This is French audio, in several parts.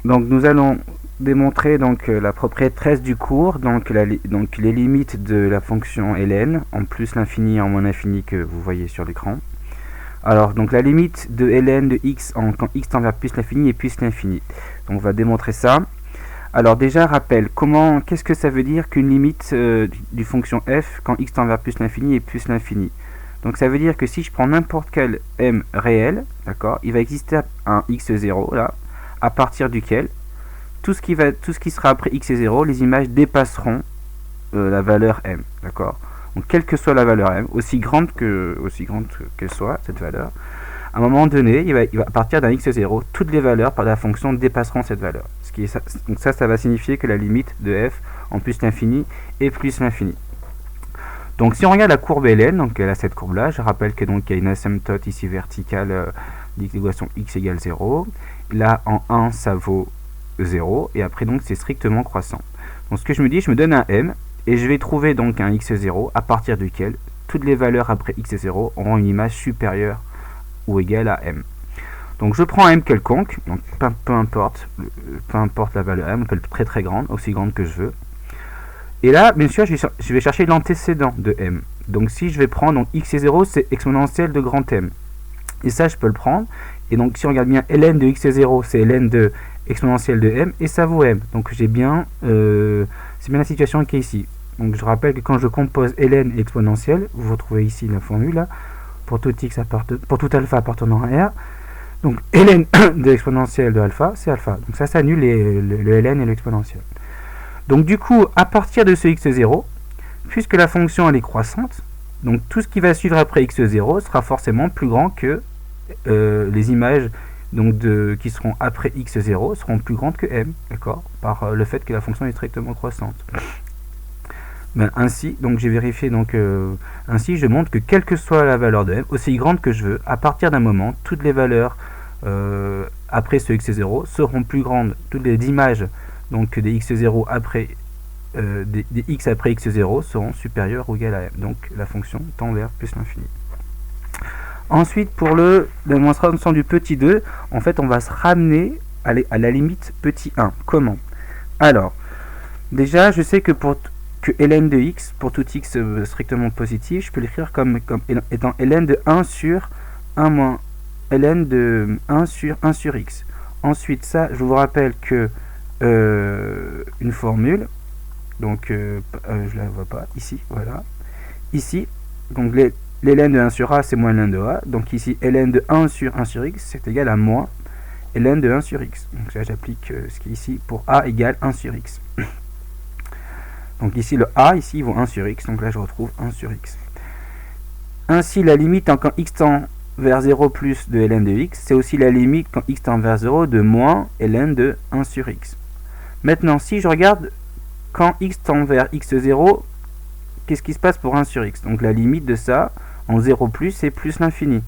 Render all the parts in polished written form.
Donc nous allons démontrer donc la propriété 13 du cours, donc les limites de la fonction ln en plus l'infini et en moins l'infini que vous voyez sur l'écran. Alors donc la limite de ln de x quand x tend vers plus l'infini et plus l'infini. Donc on va démontrer ça. Alors déjà rappel, qu'est-ce que ça veut dire qu'une limite du fonction f quand x tend vers plus l'infini et plus l'infini? Donc ça veut dire que si je prends n'importe quel m réel, d'accord, il va exister un x0 là, à partir duquel tout ce qui sera après x0, les images dépasseront la valeur m, d'accord. Donc quelle que soit la valeur m, aussi grande qu'elle soit cette valeur, à un moment donné, il va à partir d'un x0, toutes les valeurs par la fonction dépasseront cette valeur. Donc ça va signifier que la limite de f en plus l'infini est plus l'infini. Donc si on regarde la courbe ln, donc elle a cette courbe là, je rappelle que donc il y a une asymptote ici verticale d'équation x égale 0. Là en 1 ça vaut 0 et après donc c'est strictement croissant. Donc ce que je me dis, je me donne un m et je vais trouver donc un x0 à partir duquel toutes les valeurs après x0 auront une image supérieure ou égale à m. Donc je prends m quelconque, donc peu importe la valeur m, on peut être très très grande, aussi grande que je veux. Et là, bien sûr, je vais chercher l'antécédent de m. Donc si je vais prendre, donc x0 c'est exponentielle de grand m. Et ça je peux le prendre. Et donc si on regarde bien, ln de x0 c'est ln de exponentielle de m et ça vaut m. Donc c'est bien la situation qui est ici. Donc je rappelle que quand je compose ln et exponentielle, vous retrouvez ici la formule là, pour tout alpha appartenant à R. Donc ln de l'exponentielle de alpha, c'est alpha. Donc ça annule le ln et l'exponentielle. Donc du coup, à partir de ce x0, puisque la fonction elle est croissante, donc tout ce qui va suivre après x0 sera forcément plus grand que les images donc qui seront après x0 seront plus grandes que m, d'accord, par le fait que la fonction est strictement croissante. Ainsi, donc j'ai vérifié, ainsi je montre que quelle que soit la valeur de m, aussi grande que je veux, à partir d'un moment, toutes les valeurs après ce x0 seront plus grandes, toutes les images donc des x0 après des x après x0 seront supérieures ou égales à m. Donc la fonction tend vers plus l'infini. Ensuite, pour la démonstration du petit 2, en fait, on va se ramener à la limite petit 1. Comment? Alors, déjà, je sais que ln de x, pour tout x strictement positif, je peux l'écrire comme étant ln de 1 sur 1 moins ln de 1 sur 1 sur x. Ensuite, ça, je vous rappelle que une formule, donc je la vois pas, ici, voilà. Ici, donc ln de 1 sur a, c'est moins ln de a. Donc ici, ln de 1 sur 1 sur x, c'est égal à moins ln de 1 sur x. Donc là, j'applique ce qui est ici pour a égale 1 sur x. Donc ici, le a, ici, vaut 1 sur x. Donc là, je retrouve 1 sur x. Ainsi, la limite quand x tend vers 0 plus de ln de x, c'est aussi la limite quand x tend vers 0 de moins ln de 1 sur x. Maintenant, si je regarde quand x tend vers x0, qu'est-ce qui se passe pour 1 sur x? Donc la limite de ça, en 0 plus, c'est plus l'infini.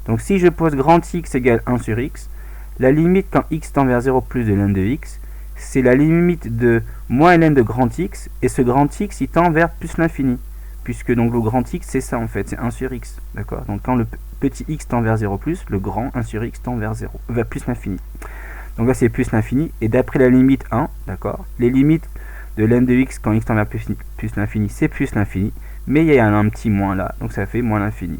Donc si je pose grand x égale 1 sur x, la limite quand x tend vers 0 plus de ln de x, c'est la limite de moins ln de grand x, et ce grand x, il tend vers plus l'infini. Puisque donc le grand x, c'est ça en fait, c'est 1 sur x. D'accord? Donc quand le petit x tend vers 0 plus, le grand 1 sur x tend vers plus l'infini. Donc là, c'est plus l'infini, et d'après la limite 1, d'accord, les limites de ln de x quand x tend vers plus l'infini, c'est plus l'infini, mais il y a un petit moins là, donc ça fait moins l'infini.